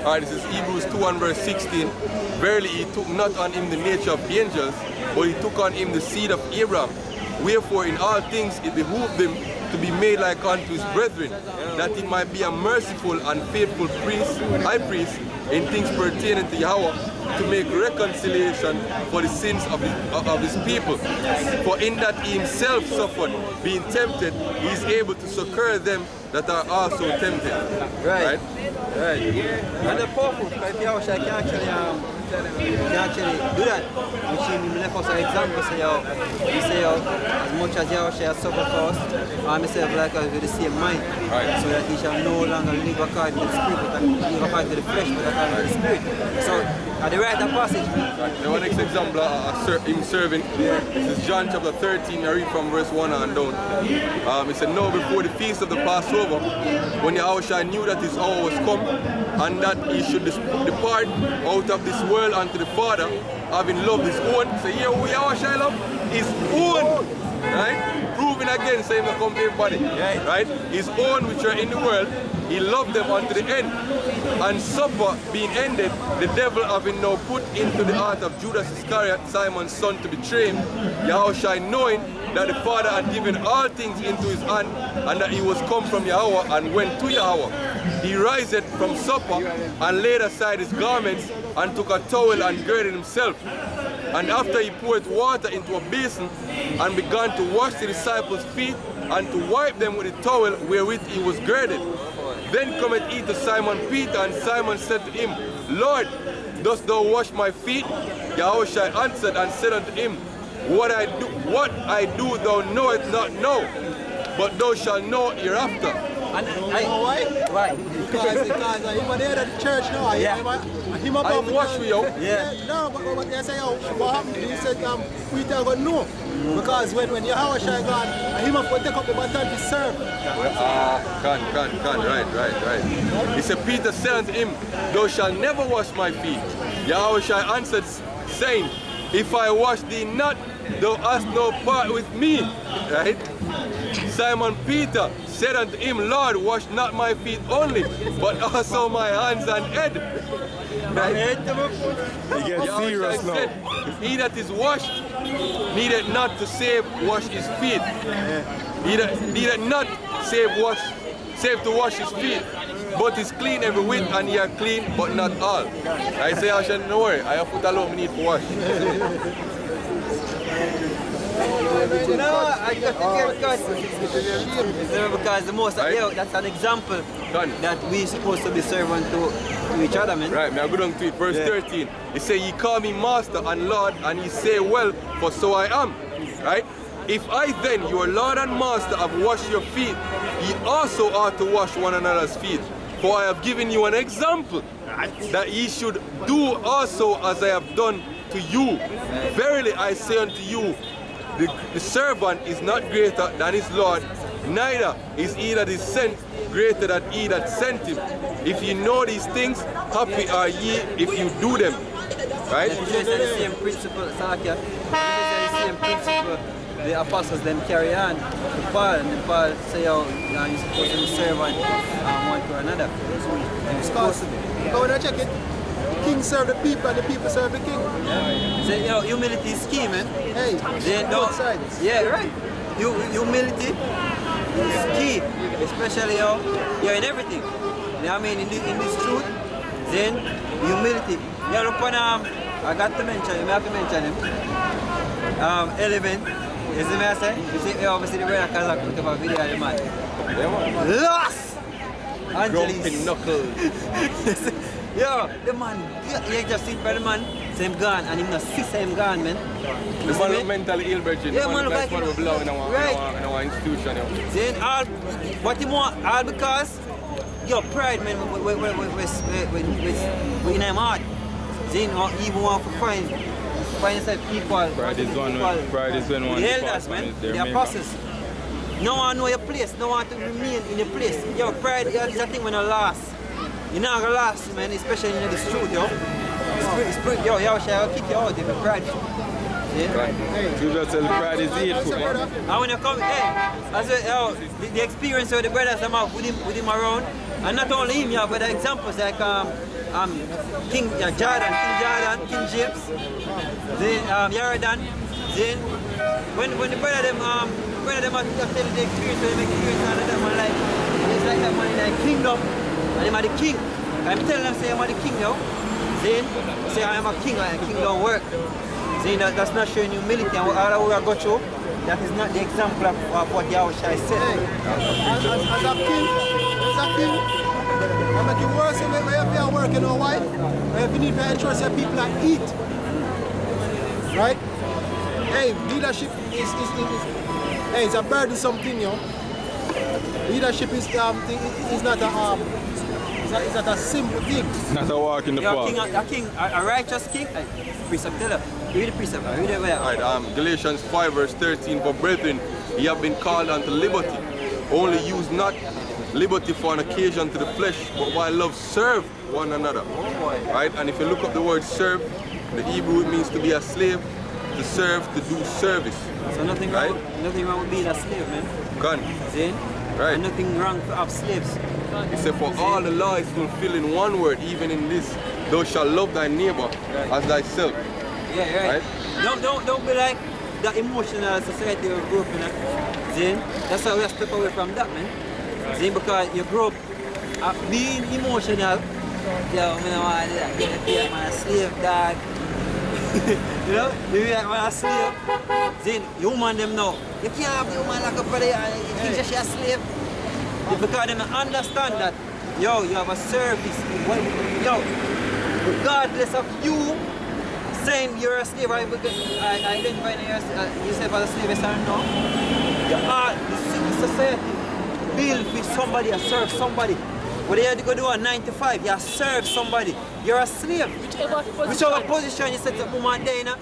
Alright, this is Hebrews 2 and verse 16. Verily he took not on him the nature of angels, but he took on him the seed of Abraham. Wherefore in all things it behooved him to be made like unto his brethren, that he might be a merciful and faithful priest, high priest, in things pertaining to Yahweh, to make reconciliation for the sins of his people. For in that he himself suffered, being tempted, he is able to succor them that are also tempted. Right. And the powerful, because Yahweh can actually do that. Which he left us an example, say, he say, as much as Yahweh has suffered for us, I myself like us with the same mind, so that he shall no longer live according to the spirit, but live according to the flesh, but according to the spirit. So, at the right passage. The one next example him serving, this is John chapter 13, I read from verse 1 and down. It said, now before the feast of the Passover, when Yahweh knew that his hour was come, and that he should depart out of this world unto the Father, having loved his own. So here we Yahweh love his own, right? Proving again, saying to come to everybody, right? His own which are in the world, he loved them unto the end. And supper being ended, the devil having now put into the heart of Judas Iscariot, Simon's son, to betray him, Yahweh knowing that the Father had given all things into his hand, and that he was come from Yahweh and went to Yahweh. He riseth from supper and laid aside his garments and took a towel and girded himself. And after he poured water into a basin and began to wash the disciples' feet and to wipe them with the towel wherewith he was girded. Then cometh he to Simon Peter, and Simon said to him, Lord, dost thou wash my feet? Yahushua answered and said unto him, What I do thou knowest not now, but thou shalt know hereafter. And why? Because he was there at the church now. Him about I wash with you. No, but they say, what happened? He said, Peter got no. Because when Yahweh Shai gone, him have to take up the baton to serve. Right. He said, Peter said unto him, Thou shalt never wash my feet. Yahweh Shai answered, saying, If I wash thee not, thou hast no part with me. Right? Simon Peter said unto him, Lord, wash not my feet only, but also my hands and head. Right? He gets serious now. Said, he that is washed needed not to save wash his feet. Needed not save to wash his feet, but is clean every whit, and ye are clean, but not all. I say, I shall not worry, I have put alone need to wash. No, I got to get because the most that's an example that we supposed to be servant to each other, man. Right, may I go down to it, verse 13. He say, Ye call me master and Lord, and ye say, Well, for so I am. Right? If I then, your Lord and Master, have washed your feet, ye also ought to wash one another's feet. For I have given you an example, that ye should do also as I have done to you. Verily I say unto you, the servant is not greater than his Lord, neither is he that is sent greater than he that sent him. If you know these things, happy are ye if you do them. Right? The same principle, Sakia. The same principle the apostles them carry on to Paul, and Paul say, you're supposed to be servant one to another. You're supposed to be. Go and check it. The king serve the people and the people serve the king. So, humility is key, man. Hey, both sides. Yeah, right. Humility is key, especially in everything. You know what I mean? In this truth, then humility. Yeah, look on, I got to mention him, I have to mention him. Element. You see me I say? You see, obviously the brother Kazak put up a video of the man. Lost! Grumpy knuckles. Yo, the man, you just sit by the man, say him gone, and him not see say him gone, man. The man is mentally ill, Virgin. Yeah, man, that's like what we belong in our institution. Then all, what you want, all because, your pride, man, we in him heart. Then even want to find yourself equal. Pride is when one the elders, man, the apostles. No one know your place, no one to remain in your place. Your pride is a thing when you last. You're not gonna last, man, especially in this truth, yo. Yo, shall kick you out if you're prideful. Yeah? You just tell pride is hateful, man. And when you come, the experience of the brothers I'm out with him around, And not only him, you have other examples like King Jordan, King James, then Yaradan. Then when the brother them are telling the experience, when they make experience and them are like, it's like that man in like kingdom, and him are the king. I'm telling them say I'm the king now. Then say I am a king and king don't work. Saying that's not showing humility, and what all we are going through, that is not the example of what Yahushua said. As a king, I make it worse when you have to work, you know why? You need to ensure that people are eat. Right? Hey, leadership is a burdensome thing, you know. Leadership is not a simple thing. Not a walk in the park. A righteous king. Precept, tell her. Read the precept. Read it where. Right, Galatians 5 verse 13, for brethren, ye have been called unto liberty. Only use not liberty for an occasion to the flesh, but while love serve one another. Right? And if you look up the word serve, the Hebrew it means to be a slave, to serve, to do service. So nothing right? wrong with being a slave, man. Gone. See? Right. And nothing wrong to have slaves. He said, for all the law is fulfilled in one word, even in this, thou shalt love thy neighbor as thyself. Yeah, right. Don't be like the emotional society we grew up in. See? That's why we have to step away from that, man. See? Because you grew up being emotional. Yo, I don't want to do that. You feel like I'm a slave, dog. You know? You feel like I'm a slave. See? You woman them know. You can't have the woman like a brother and you think that she's a slave. Because they don't understand that, yo, you have a service. Yo, regardless of you saying you're a slave, I identify yourself as a slave, yes or no? You are the society built with somebody, you serve somebody. Whether you have to go do a 9 to 5, you serve somebody. You're a slave. Whichever position you set up woman there, you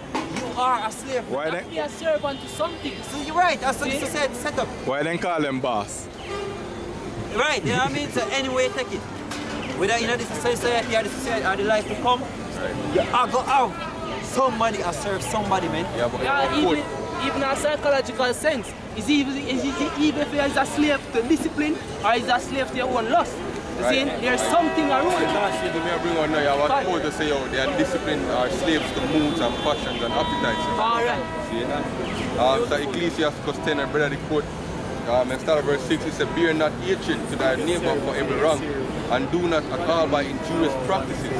are a slave. Why then? Be a servant to something. So you're right, that's what the society set up. Why then call them boss? Right, you know what I mean? So anyway, take it. Whether you know this society or the society or the life to come, you are go out. Somebody or serve somebody, man. Yeah, but Yeah, even a psychological sense. Is it even if you are a slave to discipline or is a slave to your own lust? You see, there's something around the it. last thing we bring on now, I was supposed to say, oh, they are disciplined or slaves to moods and passions and appetites. Alright. See, so Ecclesiastes 10, and brother the quote, and start at verse 6, it said, bear not hatred to thy neighbor for every wrong, and do not call by injurious practices.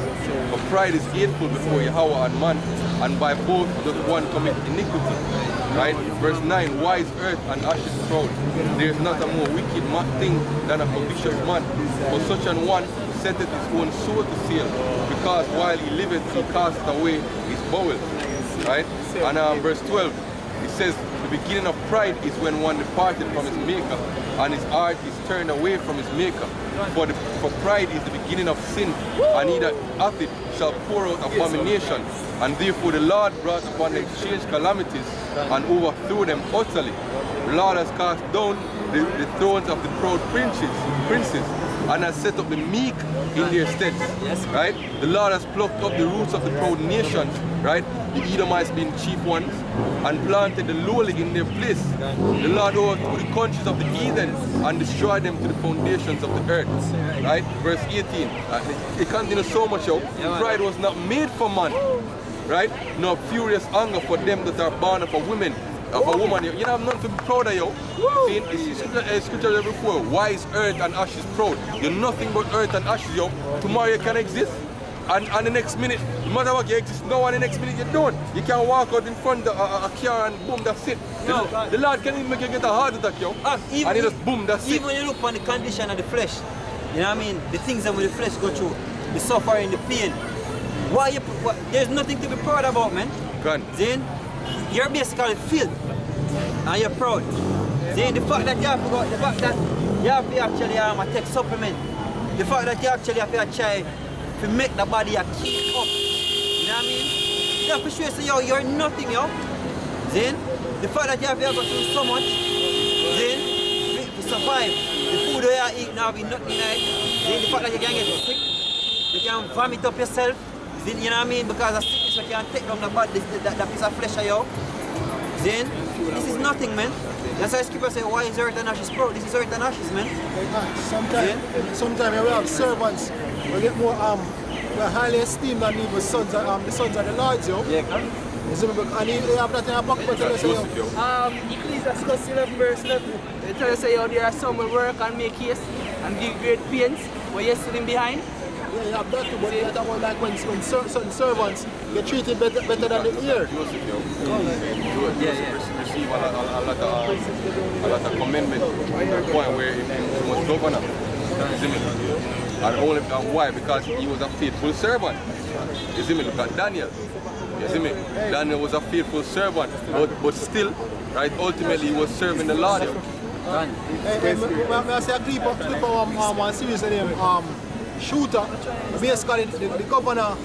For pride is hateful before Yahweh and man, and by both does one commit iniquity. Right? Verse 9, wise earth and ashes proud. There is not a more wicked thing than a covetous man. For such an one setteth his own soul to sale, because while he liveth he casteth away his bowels. Right? And verse 12, it says, the beginning of pride is when one departed from his maker, and his heart is turned away from his maker. For pride is the beginning of sin, and he that hath it shall pour out abomination. And therefore the Lord brought upon them strange calamities, and overthrew them utterly. The Lord has cast down the thrones of the proud princes, and has set up the meek in their stead. Right? The Lord has plucked up the roots of the proud nations, right? The Edomites being chief ones, and planted the lowly in their place. The Lord overthrew the countries of the heathen and destroyed them to the foundations of the earth. Right? Verse 18. It continues so much out. Pride was not made for man. Right? Nor furious anger for them that are born of a woman. You have nothing to be proud of, yo. See, it's scripture before. Wise earth and ashes proud. You're nothing but earth and ashes, yo. Tomorrow you can exist. And the next minute, no matter what you exist now, and the next minute you don't. You can walk out in front of a car and boom, that's it. No. The Lord can even make you get a heart attack, yo. And it just boom, that's it. Even when you look on the condition of the flesh, you know what I mean? The things that when the flesh go through, the suffering, the pain. There's nothing to be proud about, man. Gone. Then you're basically filled and you're proud. Then the fact that you have to actually take supplement. The fact that you actually have to try to make the body a keep up. You know what I mean? You have to show yourself, yo, you're nothing, yo. Then the fact that you have to go through so much, then to survive. The food that you eat now be nothing like. Then the fact that you can get sick, you can vomit up yourself. Then, you know what I mean? Because of sickness you can take down the body, that piece of flesh of you. Then this is nothing, man. That's why Skipper say, why is earth and ashes, bro? This is earth and ashes, man. Sometimes we have servants, we get more we're highly esteemed than even the sons of the Lords, yo. Yeah. You see me? And they have that in a pocket, but they say, Ecclesiastes 11 verse 11. They tell us say, there are some who work and make haste and give great pains, but you're sitting behind. yeah, you have that too, but that's about like when certain servants get treated better than the ear. Receive a lot of commendment to the point where he was governor. You see me? And only why? Because he was a faithful servant. You see me? Look at Daniel. You see me? Daniel was a faithful servant, but still, right? Ultimately, he was serving the Lord. I say a clip of one series named Shooter. Basically, the governor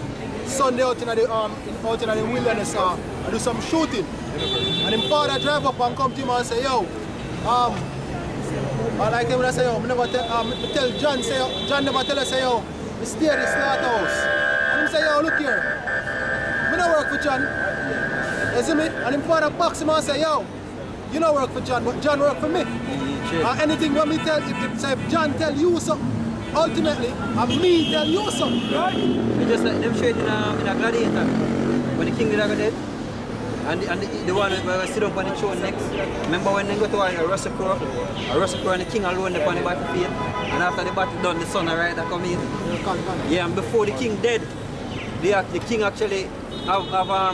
Sunday out in the wilderness and do some shooting. And his father drive up and come to him and say, yo, I like him when I say, yo, I tell John, say, yo, John never tell us, say, yo, we stay at the slaughterhouse. And him say, yo, look here, I don't work for John. You see me? And his father box him and say, yo, you don't work for John, but John work for me. And anything when me tell, if John tell you something, ultimately, and me tell you something. Right? It's just like them showed in a gladiator, when the king did have dead. And the one that sit up on the throne next. Remember when they go to a Russell Crowe and the king alone upon the battlefield. And after the battle done, the son right that come in. Yeah, and before the king dead, the king actually have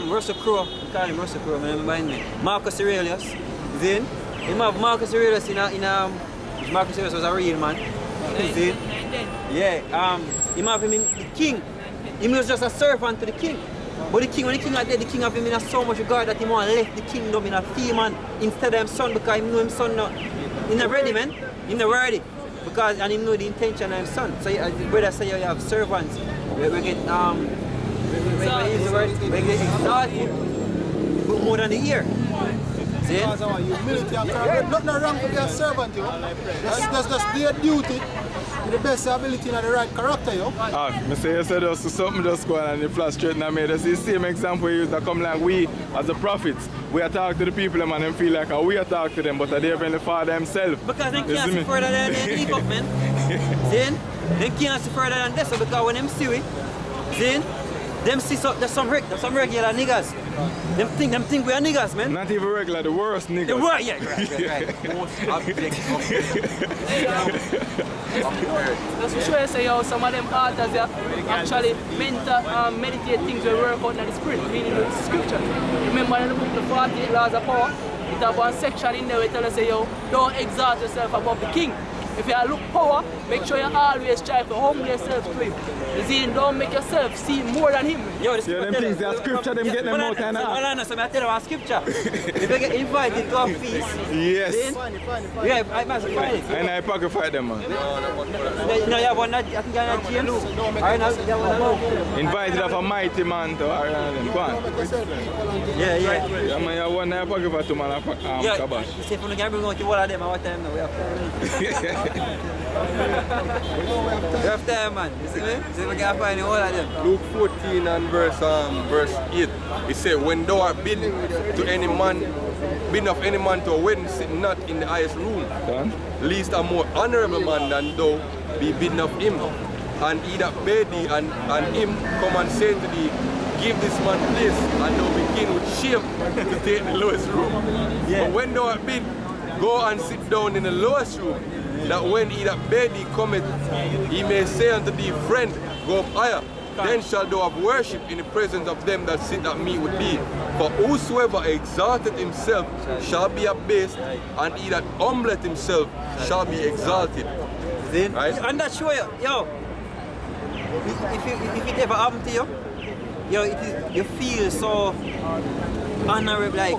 Russell Crowe, call him Russell Crowe, remember me. Marcus Aurelius. Then he have Marcus Aurelius Marcus Aurelius was a real man. Then, yeah, he have him in the king. He was just a servant to the king. But the king, when the king is dead, the king have him in so much regard that he want to left the kingdom in a few man instead of his son, because he know his son not. He's not ready, man. He's not ready. Because and he know the intention of his son. So the brother say you have servants. We get exalted more than the ear. See? Because of humility and courage. Nothing wrong to be a servant, yo. That's just their duty. To the best ability and the right character, yo. I say you said us something just going on and the flash straight and made us the same example you used to come like we as the prophets. We are talking to the people and them feel like we are talking to them, but they even the Father himself. Because they can't see further than the hiccup, man. Then they can't see further than this, so because when them see it, then them see there's some regular niggas. Them think we are niggas, man. Not even regular, the worst niggas. The worst, yeah, right. Most object That's for sure, say, yo, some of them authors actually meditate things we work out in the spirit, meaning the scripture. Remember in the book, the 48 Laws of Power, it have one section in there where it tells us, say, yo, don't exalt yourself above the king. If you look power, make sure you always try to humble yourself to him. You see, don't make yourself see more than him. Yo, them things, that scripture, them get them out and out. So I tell you about scripture. If you get invited to a feast, yes. Then, yeah, I must fight it. And I pocket fight them, man. No, you have one, I think you're not James. Or you have one Invited of a mighty man to them. Go on. Yeah. Yeah, man, you have one I pocket for two man Kabash. You say, if you can bring out all of them, at what time now? We have time. We have time, man. You see me? So we can find all of them. Luke 14 and verse 8, it says, when thou art bidden of any man to a wedding, sit not in the highest room, lest a more honorable man than thou be bidden of him. And he that bade thee and him come and say to thee, give this man place, and thou begin with shame to take the lowest room. Yeah. But when thou art bid, go and sit down in the lowest room, that when he that bade thee cometh, he may say unto thee, friend, go up higher. Then shall thou have worship in the presence of them that sit at meat with thee. For whosoever exalteth himself shall be abased, and he that humbleth himself shall be exalted. Then, right? And that show you, yo, if it ever happened to you, yo, you feel so honorable, like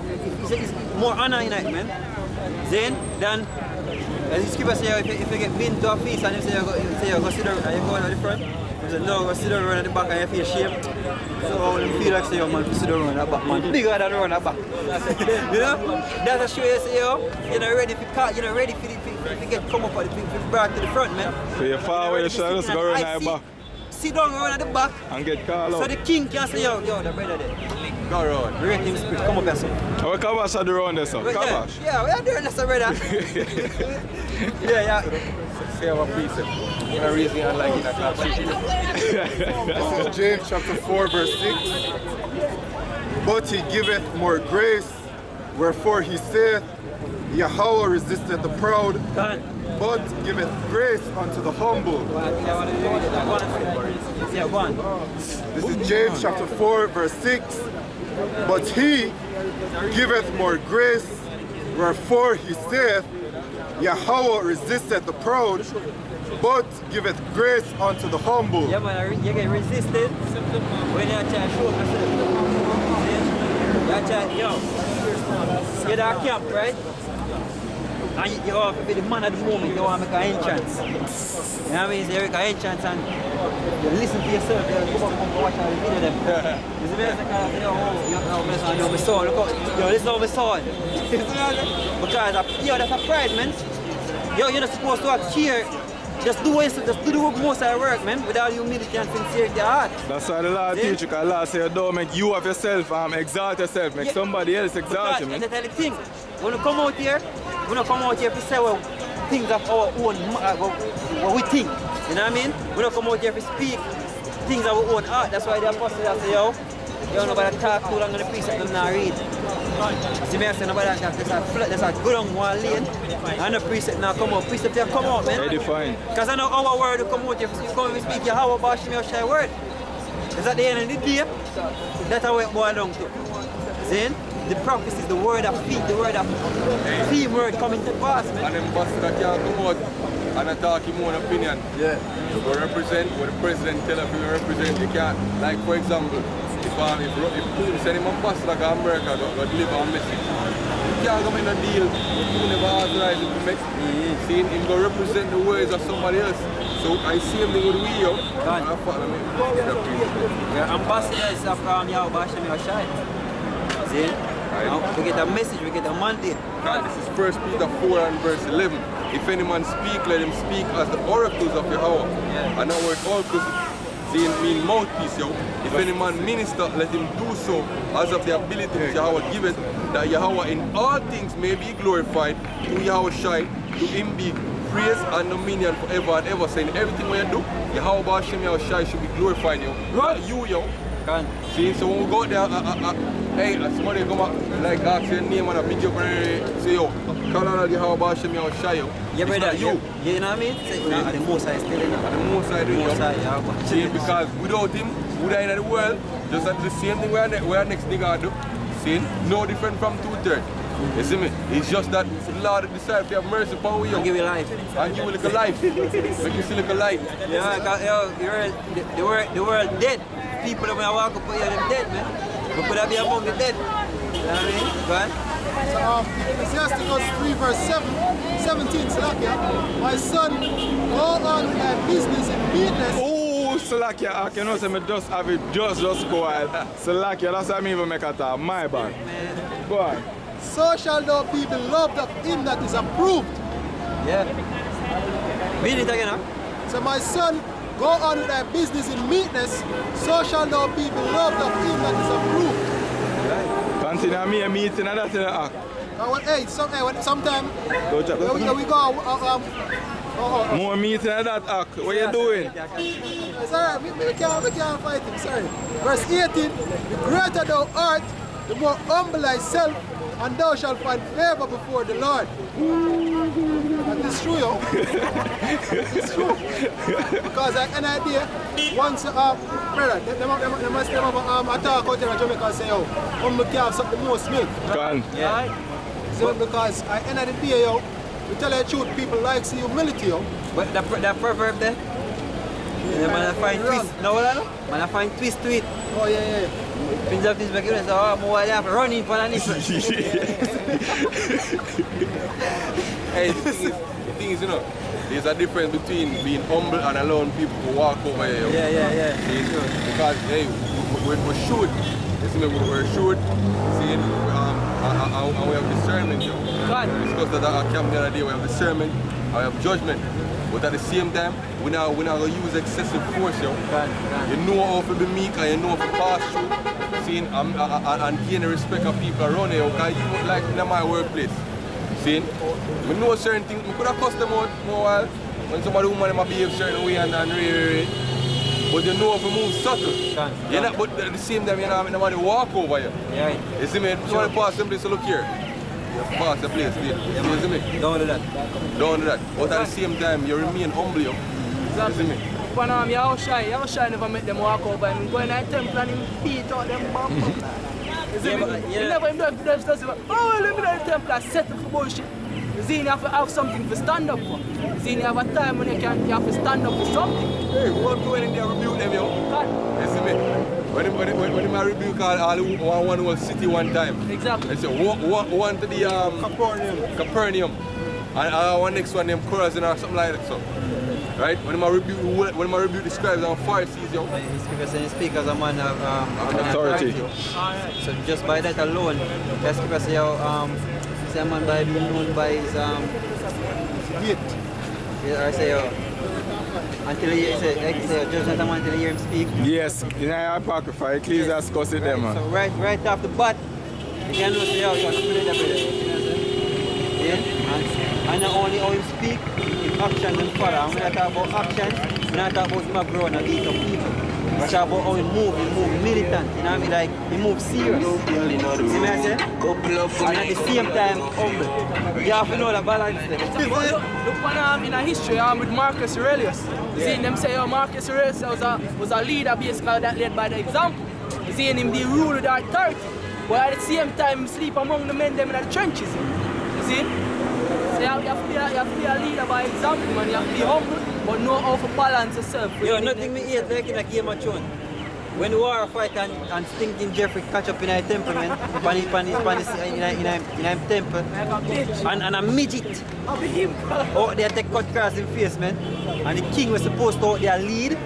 it's more honor in it, man. Then as the scripture say, if you get been to a feast and you say you go sit down and you go on the front, you say no, go sit down at the back and you feel shame. So you feel like say, yo, man, sit down at the back, man, bigger than around the back. You know? That's a show you say, yo, you're not ready to get come up at the back to the front, man. So you fall away, you should just go around at the back. Sit down around at the back and get called out. So the king can say, yo, the brother there. Go around. We rate him spirit. Come up here, son. Our Kabash are the round there, so. Kabash. Yeah, we are doing this, brother. yeah. Say our precept. In a reason and like in a class. This is James chapter 4 verse 6. But he giveth more grace, wherefore he saith, Yahweh resisteth the proud, but giveth grace unto the humble. Yeah, go on. This is James chapter 4 verse 6. But he giveth more grace, wherefore he saith, Yahweh resisteth the proud, but giveth grace unto the humble. Yeah, man, you get resisted when you try to show yourself. You try, you're that camp, right? And you have to be the man at the moment, you want to make an entrance. You know what I mean? So you make an entrance and you listen to yourself, you go back and watch all the video them. You see me? It's like, yo, my son, look out, yo, listen to my son. Because, that's a pride, man. Yo, you're not supposed to have cheer. Just do the most of the work, man, with all humility and sincerity of heart. That's why the Lord teach you, because the Lord say, don't make you of yourself exalt yourself, make somebody else exalt you, man. That's the thing. When we come out here, to say things of our own, what we think. You know what I mean? We don't come out here to speak things of our own heart. That's why the apostles say, yo, nobody talk too long on the precept, them not read. See me, I say nobody there's a good on one lane, and the precept now come out. Precept here come out, man. Very fine. Because I know our word will come out here. You come and speak your how about Shimei Shy word. It's at the end of the day, that's how it boils down to. See? The prophecy is the word of feet, the word of theme word coming to pass, man. And then Buster can't come out and talk his own opinion. Yeah. You go represent what the president tell you to represent. You can't, like for example, if send him a pastor like America go deliver a message, you can't come in a deal you never authorize him to make. See him go represent the words of somebody else. So I see him with we yo. We're ambassadors of Yahweh Shimei Shy. See? We get a message, we get a mandate. This is 1 Peter 4 and verse 11. If any man speak, let him speak as the oracles of Yahweh. Yeah. And that word oracles mean mouthpiece, yo. If any man minister, let him do so as of the ability which Yahweh giveth, that Yahweh in all things may be glorified, to Yahweh shine, to him be praise and dominion forever and ever. Saying everything when you do, Yahweh Bashim Yahweh should be glorified, yo. Not you, yo. See, so when we go there, hey, somebody come up, like ask your name and a big up and say, yo, call on the Yahweh Bashim Yahweh, yo. Yeah, brother, you. You know what I mean? Say, the most I still in the most I do, yo. See, because without him, we are in the world, just at the same thing where next nigga do. See, no different from 2/3. You see me? It's just that the Lord decided to have mercy upon you. And give you life. And give you like a life. Make you see like a light. Yeah, because the world dead. People that when I walk up here, them dead, man. We could have been among the dead. You know what I mean? Go on. So, Ecclesiastes 3 verse 17, Salakia, my son, go on with thy business in meekness. Oh, Salakia, you know, say me just have it just go wild. Salakia, that's why I even make a talk. My bad. Man. Go on. So shall thou be beloved of him that is approved. Yeah. Read it again, huh? So my son, go on with thy business in meekness, so shall thou be beloved of him that is approved. Right. Continue me a meeting and that's in the act. Sometime we go. More meeting and that act. What you doing? It's alright, we can't fight him, sorry. Verse 18, the greater thou art, the more humble thyself, and thou shalt find favor before the Lord. And it's true, yo. It's true. Because like an idea, once, brother, they must have a talk out there in Jamaica and say, yo, humble calf suck the most milk. Yeah. So because at the end of the day, yo, we tell you the truth, people like see humility, yo. But that proverb there, the man I find twist. No, what I know? Man I find twist to it. Oh, yeah. Pins up this back and say, oh, more I have to run in for that. Hey, the thing is, you know, there's a difference between being humble and allowing people to walk over here. Yo. Yeah. See, because, hey, we're shrewd. You see me, we're shrewd. See, and we have discernment, yo. God. We discussed that at our camp the other day. We have discernment, we have judgment. But at the same time, we're not gonna use excessive force, yo. You know how to be meek and you know how to pass through. Seeing and gain the respect of people around here, because you like in my workplace. Seeing, we know certain things, we could have cussed them out more while when somebody woman might behave certain way and really. But you know if you move subtle. You're not, but at the same time, you're not having nobody walk over you. Yeah. You see me? Somebody pass them place, so look here. You pass the place, you see me? Don't do that. Don't do that. But at the same time, you remain humble, yo. You see me? But you're shy never make them walk over him. Go in that temple and him beat out them bum. You see me? You never do it, oh, let me in the temple and settle for bullshit. You see, you have to have something to stand up for. You see, you have a time when you have to stand up for something. Hey, we won't go in there and rebuke them, yo. God. You see me? When I rebuke all one whole city one time. Exactly. I say, one to the Capernaum. And one next one, them Chorazin or something like that. So. Right? When I rebuke the scribes and Pharisees, yo. The speakers are man of authority. So just by that alone, the scripture say say a man by being known by his Gift. I say until he say judge not a man until he hear him speak. Yes, in our Apocrypha, Ecclesiastes discuss it there, man. So right off the bat, you can know say you have to pray that brother. Yeah? And not only how him speak, his actions and follow. And when I talk about actions, when I talk about him grow and beat up people. I talk about how he move militant, you know what I mean? Like, he move serious. See what I say? And at the same time, humble. You have to know the balance there. Look in a history with Marcus Aurelius. You see them say Marcus Aurelius was a leader basically that led by the example. You see him the rule with the authority. But at the same time sleep among the men them in the trenches. You see? So you have to be a leader by example, man. You have to be humble, but know how to balance yourself. Yo, nothing me hate like in a Game of Thrones. When the war fight and stinking Jeffrey catch up in a temperament, in a temple, and a midget. Oh, they take cut cross in face, man. And the king was supposed to out there lead,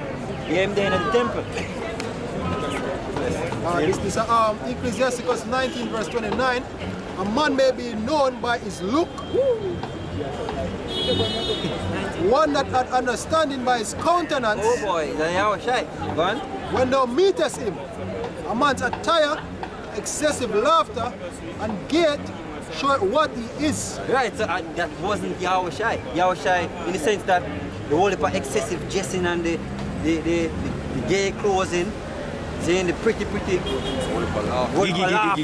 he him there in the temple. This is Ecclesiastes 19 verse 29. A man may be known by his look, one that had understanding by his countenance. Oh boy, then you shy. Go on. When thou meetest him, a man's attire, excessive laughter, and gait show what he is. Right, so that wasn't Yahushai. Yahushai, in the sense that the whole heap of excessive dressing and the gay clothing, saying the pretty,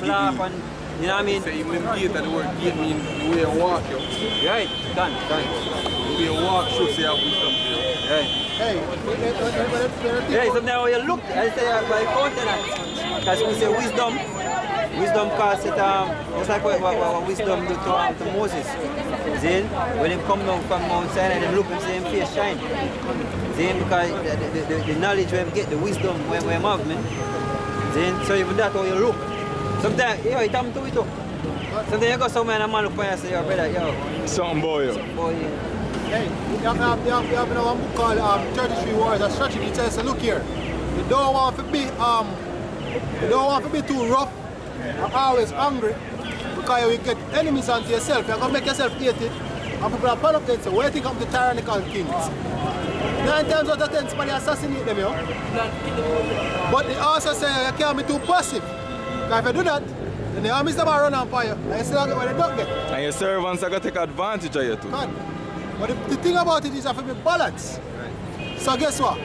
laugh, and you know what I mean? Say even gate and the word gate mean the way you walk, yo. Right, done. The way you walk shows you have wisdom, yo. Right. Hey, Yeah, so now you look, I say by countenance. Because we say wisdom calls it, just like what wisdom do to Moses. Then, when they come down from Mount Sinai, they look and see him face shine. Then, because the knowledge we get, the wisdom we have, man. Then, so even that how you look. Sometimes, yo, it happens to it too. Sometimes you go somewhere and a man look and say, yo, brother, yo. Something boy, yo. Boy, yeah. hey, we have one book called 33 Wars of Strategy. It says, look here, you don't want to be too rough or always angry, because you will get enemies onto yourself. You're going to make yourself hated, and people are up there and say, what do you think of the tyrannical kings? 9 times out of 10, somebody assassinate them, yo. But they also say you can't be too passive. Because if you do that, then the armies never run on fire, and you still get what they don't get. And your servants are going to take advantage of you too. God. But the thing about it is you have to be balanced. So guess what?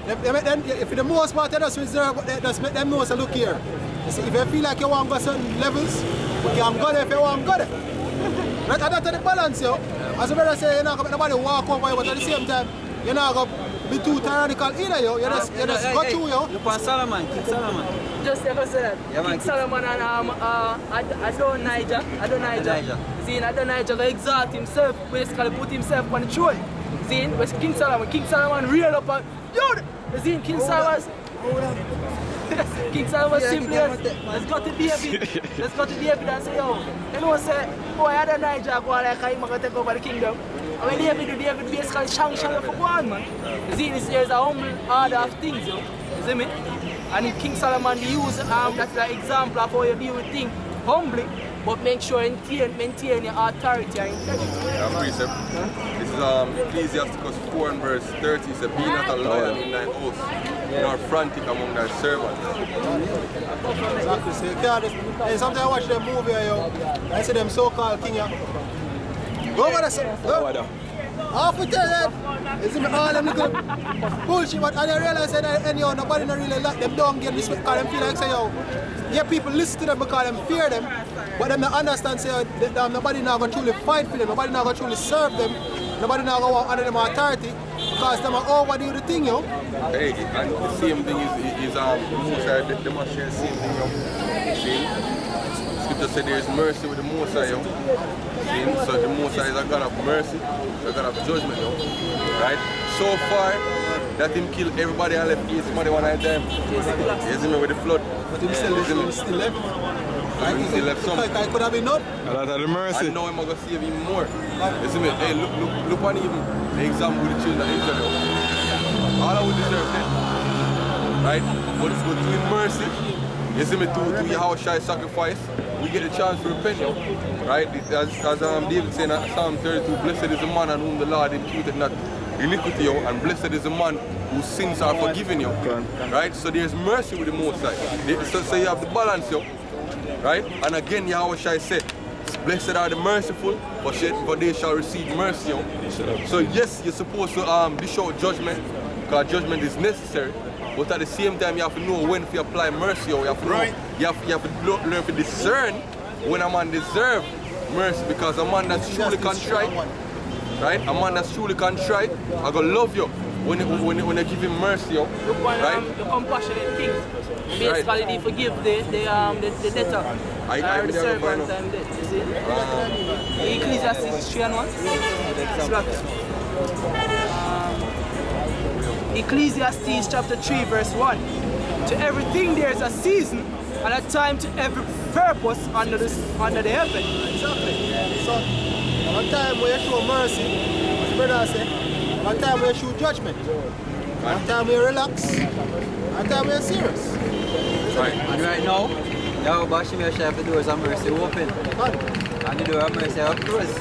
If the most part of us reserve, but just make them know, so look here. You see, if you feel like you want to go certain levels, you can go there if you want to go there. Right? And that's the balance, yo. As a brother say, you're not going to nobody walk over you, but at the same time, you're not going to be too tyrannical either, yo. You just go through, yo. Look on Solomon, King Solomon. Just like I said, Yeah, man. King Solomon and Adonijah. See, Adonijah exalt himself, basically put himself on the throne. See, where's King Solomon real up on, yo, see, King Solomon simply, let's go to David. Let's go to David and say, yo, you know, say, boy, Adonijah go like I'm going to take over the kingdom. And when David basically shang for one, man. You see, there's a humble order of things, yo. You see me? And King Solomon used that's the example of how you deal with things humbly. but make sure you maintain your authority and integrity. Yeah, precept. This is Ecclesiasticus 4 and verse 30. It says, be not a loyal in thine house, nor frantic among thy servants. Exactly. So you can't just, hey, sometimes I watch them movie, yo, I see them so-called king. Go over there, go. Half we tell them, you see me all them little bullshit, but I realize that anyhow, nobody not really like them, don't get respect, because them feel like say, yo, yeah, people listen to them because them fear them, but them not understand, say, that nobody not going to truly fight for them, nobody not going to truly serve them, nobody not going to walk under them authority, because them are overdo the thing, yo. Hey, and the same thing is Mosai, they must share the same thing, yo. See? Scripture said there is mercy with the Mosai, yo. See? So the Mosai is a God of mercy, a God of judgment, yo. Right? So far, that him kill everybody and left east money one at a time. You see me with the flood. But him still left. He still left some. I could have been not. A lot of the mercy. And now I'm going to save even more. You see me? Hey, look on even the example with the children of Israel. All I would deserve that. Right? But it's good to in mercy. You see me, to Yahushua sacrifice, we get a chance to repent, yo. Right? As David said in Psalm 32, blessed is the man on whom the Lord imputed not iniquity, yo, and blessed is the man whose sins are forgiven, yo. Right? So there's mercy with the Most High. So you have the balance, yo. Right? And again, Yahushua said, blessed are the merciful, for they shall receive mercy, yo. So yes, you're supposed to dish out judgment, because judgment is necessary. But at the same time, you have to know when to apply mercy. Or you have to know, you have to learn to discern when a man deserves mercy, because a man that's truly contrite, right? A man that's truly contrite, I gonna love you when you give him mercy, right? The compassionate king. Basically, they forgive the debtor. The servant and debt. You see? Ecclesiastes 3 and 1. Ecclesiastes chapter 3 verse 1. To everything there is a season and a time to every purpose under the heaven. Exactly. So, one time where you show mercy, as the brother said, one time where you show judgment, one time where you relax, one time where you're serious. Right. And right now, Yahweh have the doors of mercy open. And the door of mercy are closed.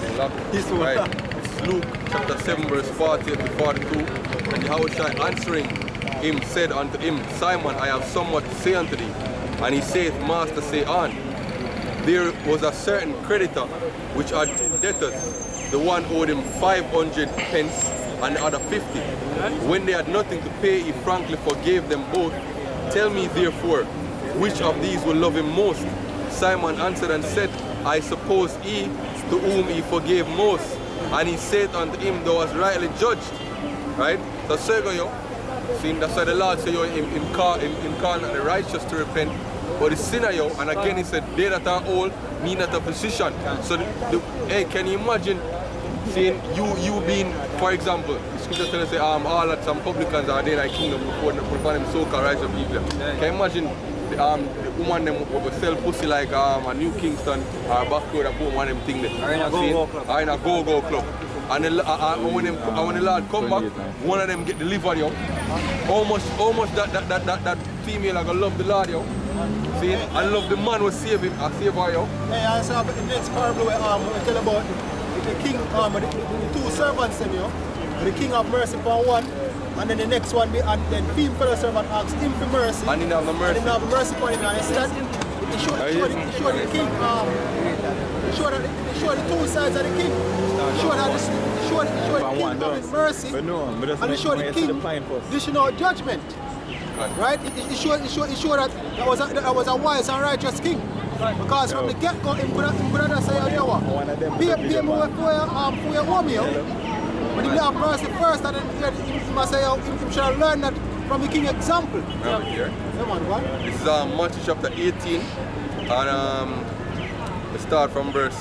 Right. It's Luke chapter 7 verse 40 to 42. And Yahushua answering him said unto him, Simon, I have somewhat to say unto thee. And he saith, Master, say on. There was a certain creditor which had two debtors. The one owed him 500 pence and the other 50. When they had nothing to pay, he frankly forgave them both. Tell me therefore, which of these will love him most? Simon answered and said, I suppose he to whom he forgave most. And he said unto him, thou hast rightly judged. Right? So circle, yo. See, that's why the Lord say, yo, him call not the righteous to repent, but the sinner, yo. And again he said, they that are old need not a physician. So hey, can you imagine seeing you being, for example, the scripture tells us say, all that some publicans are there in the kingdom before them so-called righteous people. Can you imagine the woman them will sell pussy like a New Kingston or back road and put one of them thing there. Or in a go-go club. Or in a go-go club. And when the Lord come back, one of them get delivered, yo. Almost that female are gonna love the Lord, yo. See? And love the man who save him, save her, yo. Hey, I saw the next parable where we tell about the king, the two servants, yo. The king of mercy for one, and then the next one, and then female fellow servant asks him for mercy. And he have no mercy. And he have mercy for him, and instead, he showed the king, he showed the two sides of the king. He showed the king of mercy, and he showed the king dishing out judgment. Right? He showed that was a wise and righteous king. Because from the get-go, he could have said, pay me for your home, but he have mercy first, and then he must say, he shall learn that from the king's example. This is Matthew chapter 18, and we start from verse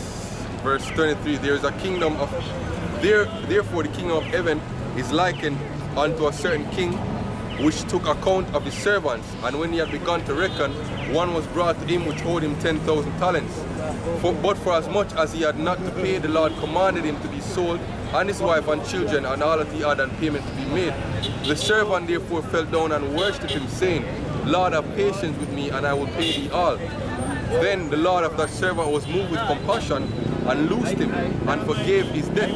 23. There is a kingdom of, therefore the kingdom of heaven is likened unto a certain king, which took account of his servants, and when he had begun to reckon, one was brought to him which owed him 10,000 talents. But for as much as he had not to pay, the Lord commanded him to be sold, and his wife and children, and all that he had, and payment to be made. The servant therefore fell down and worshipped him, saying, Lord, have patience with me, and I will pay thee all. Then the Lord of that servant was moved with compassion and loosed him and forgave his debt.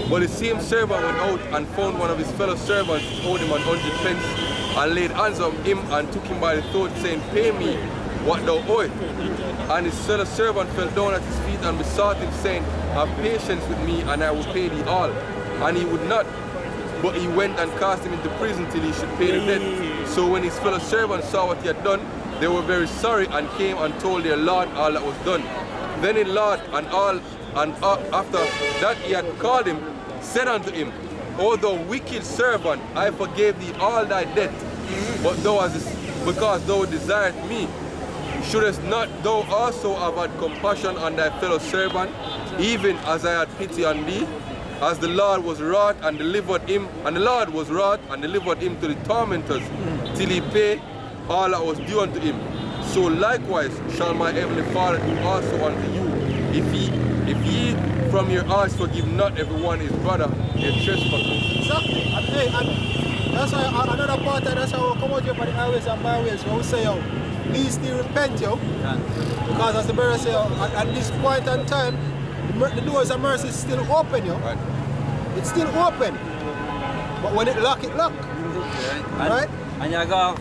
But the same servant went out and found one of his fellow servants who owed him 100 pence, and laid hands on him and took him by the throat, saying, Pay me what thou owest. And his fellow servant fell down at his feet and besought him, saying, Have patience with me, and I will pay thee all. And he would not, but he went and cast him into prison till he should pay the debt. So when his fellow servants saw what he had done, they were very sorry, and came and told their Lord all that was done. Then his Lord after that he had called him, said unto him, O thou wicked servant, I forgave thee all thy debt, but because thou desired me, shouldest not thou also have had compassion on thy fellow servant, even as I had pity on thee? As the Lord was wroth and delivered him, to the tormentors, till he pay all that was due unto him. So likewise shall my heavenly Father do also unto you, if ye from your hearts forgive not everyone his brother their trespasses. Exactly. And that's why another part of that's how we come out here for the highways and byways, where we say, yo, please still repent, yo. Because as the brother say, at this point in time, the doors of mercy is still open, yo. Right. It's still open. But when it lock, it lock. And, right? And you go